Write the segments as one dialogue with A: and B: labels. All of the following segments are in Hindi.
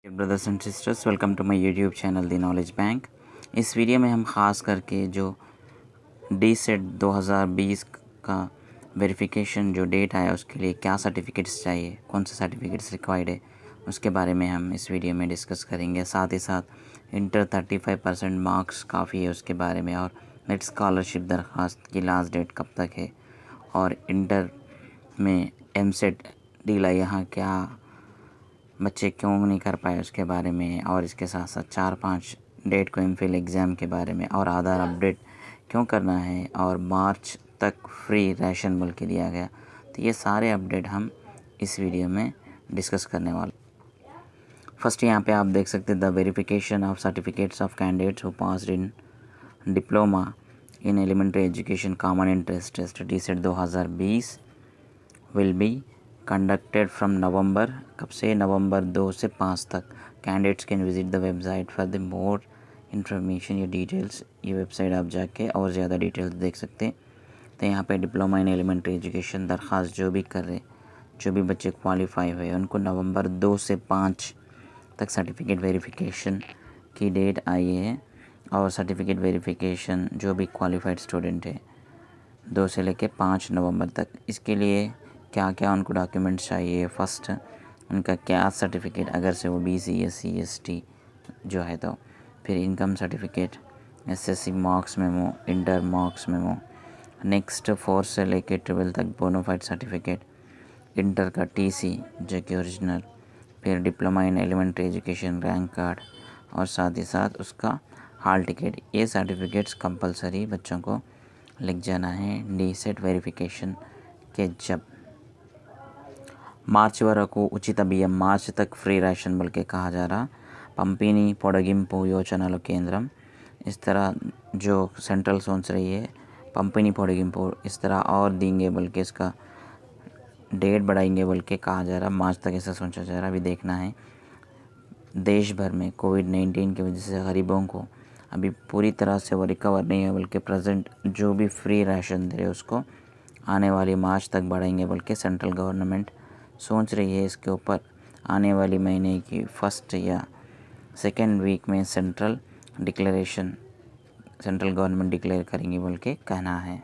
A: Brothers and sisters, welcome to my YouTube channel the knowledge bank. इस वीडियो में हम ख़ास करके जो डी सेट 2020 का वेरिफिकेशन जो डेट आया उसके लिए क्या सर्टिफिकेट्स चाहिए, कौन से सर्टिफिकेट्स रिक्वायर्ड है, उसके बारे में हम इस वीडियो में डिस्कस करेंगे। साथ ही साथ इंटर 35% मार्क्स काफ़ी है उसके बारे में, और नेट स्कॉलरशिप दरख्वास्त की लास्ट डेट कब तक है, और इंटर में एमसेट डीला यहाँ क्या बच्चे क्यों नहीं कर पाए उसके बारे में, और इसके साथ साथ 4-5 डेट को एमफिल एग्ज़ाम के बारे में, और आधार अपडेट क्यों करना है, और मार्च तक फ्री राशन बोल के दिया गया। तो ये सारे अपडेट हम इस वीडियो में डिस्कस करने वाले। फर्स्ट यहाँ पे आप देख सकते हैं the verification of certificates of candidates who passed in diploma in elementary education common entrance test DCET 2020 will be conducted from November, कब से, नवंबर 2 से 5 तक। Candidates can visit the website for the more information या डिटेल्स। ये वेबसाइट आप जाके और ज़्यादा डिटेल्स देख सकते हैं। तो यहाँ पे डिप्लोमा इन एलिमेंट्री एजुकेशन दरख्वास्त जो भी कर रहे, जो भी बच्चे क्वालिफाई हुए, उनको नवंबर 2 से 5 तक सर्टिफिकेट वेरिफिकेशन की डेट आई है। और सर्टिफिकेट वेरिफिकेशन जो भी क्वालिफाइड स्टूडेंट है 2 से लेके 5 नवंबर तक, इसके लिए क्या क्या उनको डॉक्यूमेंट्स चाहिए। फर्स्ट उनका कैस्ट सर्टिफिकेट, अगर से वो BC SC ST जो है तो, फिर income certificate, SSC marks memo, inter marks memo, next 4 से लेके 12 तक बोनाफाइड सर्टिफिकेट, इंटर का TC जो कि ओरिजिनल, फिर diploma in elementary education rank card, और साथ ही साथ उसका हॉल टिकट। ये सर्टिफिकेट्स कंपलसरी बच्चों को लिख जाना है डी सेट वेरिफिकेशन के जब। మార్చి వరకు ఉచిత బియ్యం, మార్చి तक फ्री राशन बोल के कहा जा रहा। पंपिनी పొడిగింపు యోచనల केंद्रम, इस तरह जो सेंट्रल सोच रही है पंपिनी పొడిగింపు इस तरह और देंगे बोल के इसका डेट बढ़ाएंगे बोल के कहा जा रहा। मार्च तक ऐसा सोचा जा रहा। अभी देखना है। देश भर में कोविड-19 की वजह से गरीबों को अभी पूरी तरह से वो रिकवर नहीं है, बल्कि प्रेजेंट जो भी फ्री राशन दे रहे उसको आने वाली मार्च तक बढ़ाएंगे बोल के सेंट्रल गवर्नमेंट सोच रही है। इसके ऊपर आने वाली महीने की फर्स्ट या सेकेंड वीक में सेंट्रल गवर्नमेंट डिक्लेयर करेंगी बोल के कहना है।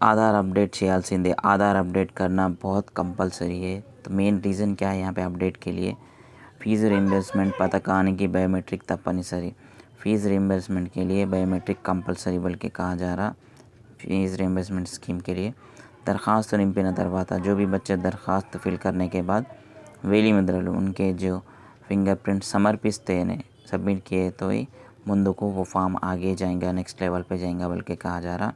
A: आधार अपडेट చేయాల్సిందే। आधार अपडेट करना बहुत कंपलसरी है। तो मेन रीज़न क्या है यहाँ पे अपडेट के लिए, फीజు రీయింబర్స్మెంట్ పథకానికి బయోమెట్రిక్ తప్పనిసరి। फीस रीइंबर्समेंट के लिए बायोमेट्रिक कंपलसरी बोल के कहा जा रहा। फीस रीइंबर्समेंट स्कीम के लिए दरख्वास्त నింపిన తర్వాత जो भी बच्चे दरख्वास्त फिल करने के बाद వేలి ముద్రలు उनके जो फिंगरप्रिंट समर्पिస్తేనే सबमिट किए तो ही ముందుకు वो फॉर्म आगे जाएगा, नेक्स्ट लेवल पे जाएगा बोल के कहा जा रहा।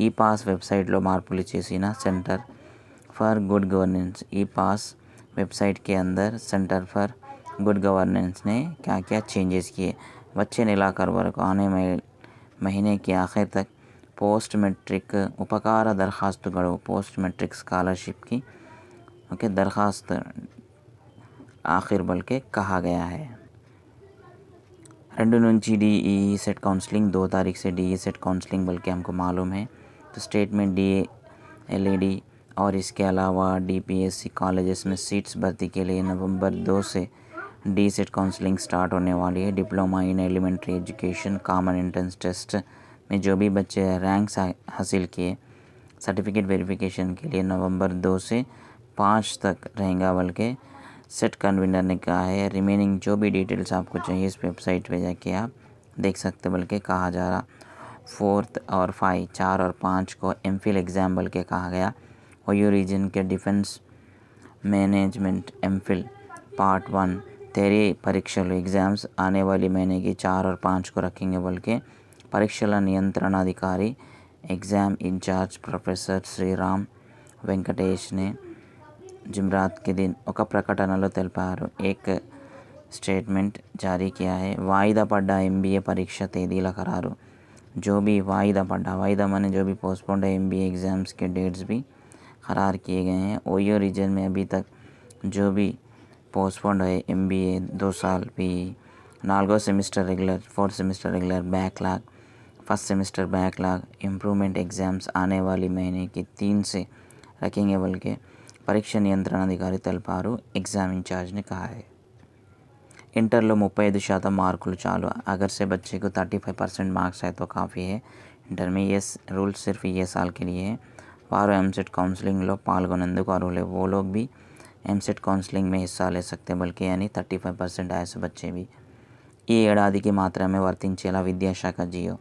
A: ఈ పాస్ వెబ్సైట్లో మార్పులు చేసిన centre for good governance. E pass website के अंदर सेंटर फॉर गुड गवर्नेंस ने क्या क्या चेंजेस किए। వచ్చే నెలాఖరు వరకు आने महीने के आखिर तक पोस्ट मैट्रिक उपकार दरखास्त गड़ो, पोस्ट मैट्रिक स्कॉलरशिप की ओके दरखास्त आखिर बोल के कहा गया है। 2 నుంచి DE सेट काउंसलिंग 2 तारीख से DE सेट काउंसलिंग बोल के हमको मालूम है। तो स्टेट में DLED और इसके अलावा DPSC कॉलेजेस में सीट्स भर्ती के लिए नवंबर 2 से डी सेट काउंसलिंग स्टार्ट होने वाली है। Diploma in elementary education common entrance test में जो भी बच्चे रैंक्स हासिल किए सर्टिफिकेट वेरिफिकेशन के लिए नवंबर 2 से 5 तक रहेगा बोल के सेट कन्वीनर ने कहा है। रिमेनिंग जो भी डिटेल्स आपको चाहिए इस वेबसाइट पे जाके आप देख सकते बोल के कहा जा रहा। 4 और 5, 4 और 5 को एमफिल एग्ज़ाम बोल के कहा गया। ओयो रीजन के डिफेंस मैनेजमेंट एमफिल पार्ट 1 तेरी परीक्षలు एग्ज़ाम्स आने वाली महीने की 4 और 5 को रखेंगे बोल के పరీక్షల నియంత్రణాధికారి exam in charge professor Sriram Venkatesh ने जुमरात के दिन ఒక ప్రకటనలో తెలిపారు। एक स्टेटमेंट जारी किया है। वायदा पड्डा MBA परीक्षा తేదీల ఖరారు। जो भी वायदा माने जो भी पोस्टपोन्ड MBA एग्ज़ाम्स के डेट्स भी क़रार किए गए हैं। ओयो रीजन में अभी तक जो भी पोस्टपोन्ड है MBA 2 साल भी, 4 semester regular, 4 semester regular, backlog, first semester backlog, improvement exams आने वाली महीने की 3 से रखेंगे बोल के పరీక్ష నియంత్రణ అధికారి తెలిపారు. ఎగ్జామ్ इंचार्ज ने कहा है. इंटरలో 35% మార్కులు చాలు. अगर से बच्चे को 35% मार्क्स है तो काफ़ी है. इंटर में ये रूल सिर्फ ये साल के लिए है. వారు ఎంసెట్ కౌన్సిలింగ్లో పాల్గొనేందుకు అర్హులే. वो लोग भी ఎంసెట్ కౌన్సిలింగ్ में हिस्सा ले सकते बल्कि यानी 35% ऐसे बच्चे भी. ఈ ఏడాదికి మాత్రమే వర్తించేలా విద్యాశాఖ జియో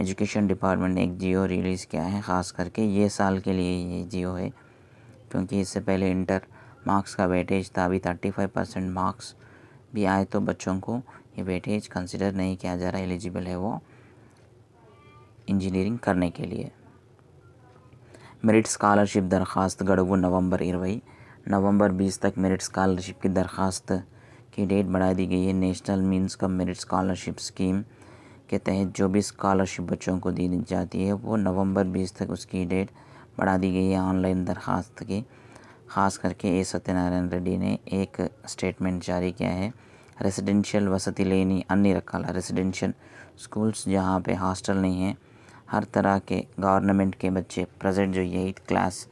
A: एजुकेशन डिपार्टमेंट ने एक जियो रिलीज़ किया है. ख़ास करके ये साल के लिए ये जियो है क्योंकि इससे पहले इंटर मार्क्स का वेटेज था. अभी 35% मार्क्स भी आए तो बच्चों को ये वेटेज कंसिडर नहीं किया जा रहा. एलिजिबल है वो इंजीनियरिंग करने के लिए. मेरिट स्कॉलरशिप दरख्वास्त गड़बू नवंबर 20 तक मेरिट स्कॉलरशिप की दरख्वास्त की डेट बढ़ा दी गई है. National means cum merit scholarship scheme के तहत जो भी स्कॉलरशिप बच्चों को दी जाती है वो नवंबर 20 तक उसकी डेट बढ़ा दी गई है ऑनलाइन दरख्वास्त की. ख़ास करके ए सत्यनारायण रेड्डी ने एक स्टेटमेंट जारी किया है. रेसिडेंशियल वसति लेनी अन्य रखा रेसिडेंशियल स्कूल्स जहाँ पे हॉस्टल नहीं है, हर तरह के गवर्नमेंट के बच्चे प्रेजेंट जो 8th क्लास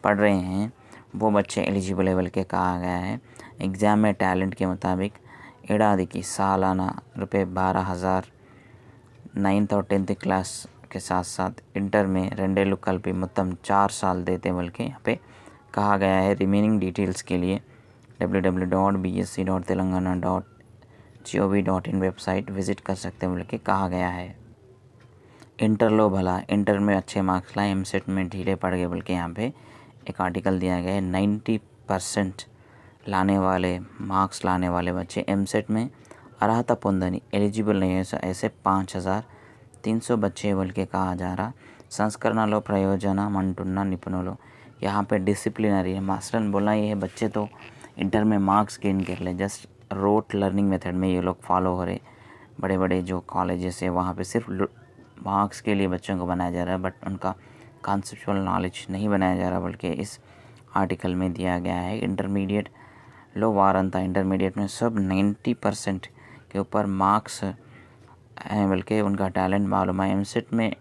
A: पढ़ रहे हैं वो बच्चे एलिजिबल लेवल के कहा गया है. एग्ज़ाम में टैलेंट के मुताबिक ఏడాదికి सालाना ₹12,000 9th और 10th क्लास के साथ साथ इंटर में 2 ఏళ్ళు కలిపి మొత్తం 4 साल देते बल्कि यहाँ पे कहा गया है. रिमेनिंग डिटेल्स के लिए www.bsc.telangana.gov.in वेबसाइट विज़िट कर सकते हैं बल्कि कहा गया है. इंटरलो भला इंटर में अच्छे मार्क्स लाए एमसेट में ढीले पड़ गए बल्कि यहाँ पे एक आर्टिकल दिया गया है. 90% लाने वाले मार्क्स लाने वाले बच्चे एमसेट में अर्हता పొందని एलिजिबल नहीं है. ऐसे 5,300 बच्चे बल्कि कहा जा रहा. संस्करणలో ప్రయోజనం అంటున్న నిపుణులు. यहाँ पे डिसिप्लिनरी है. मास्टर ने बोला ये बच्चे तो इंटर में मार्क्स गेन कर ले. जस्ट रोट लर्निंग मेथड में ये लोग फॉलो हो रहे. बड़े बड़े जो कॉलेजेस है वहाँ पे सिर्फ मार्क्स के लिए बच्चों को बनाया जा रहा है बट उनका कॉन्सेप्चुअल नॉलेज नहीं बनाया जा रहा बल्कि इस आर्टिकल में दिया गया है. इंटरमीडिएट लो वारंता इंटरमीडिएट में सब 90% के ऊपर मार्क्स हैं बल्कि उनका टैलेंट मालूम है. एमसेट में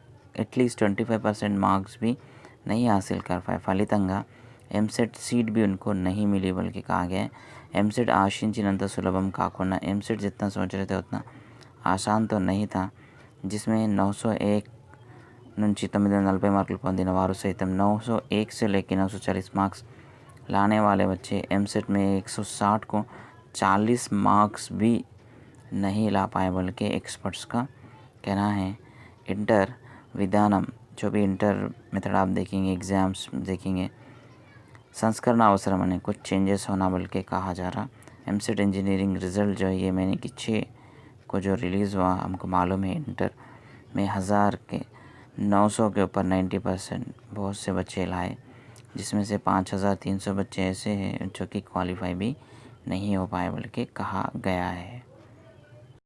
A: एटलीस्ट 25% मार्क्स भी नहीं हासिल कर पाए. ఫలితంగా ఎంసెట్ सीट भी उनको नहीं मिली बल्कि कहा गया है ఎంసెట్ ఆశించినంత సులభం కాకుండా ఎంసెట్ जितना सोच रहे थे उतना आसान तो नहीं था. जिसमें 901 నుంచి 940 మార్కులు పొందిన వారు సైతం 901 से लेकर 940 मार्क्स लाने वाले बच्चे एमसेट में 160 को 40 मार्क्स भी नहीं ला पाए बल्कि एक्सपर्ट्स का कहना है. इंटर विधानम जो भी इंटर मेथड आप देखेंगे एग्ज़ाम्स देखेंगे संस्करण अवसरम है कुछ चेंजेस होना बल्कि कहा जा रहा. एमसेट इंजीनियरिंग रिज़ल्ट जो है ये महीने की 6 को जो रिलीज़ हुआ हमको मालूम है. इंटर में 1000 के 900 के ऊपर 90% बहुत से बच्चे लाए जिसमें से 5,300 बच्चे ऐसे हैं जो कि क्वालिफाई भी नहीं हो पाए बल्कि कहा गया है.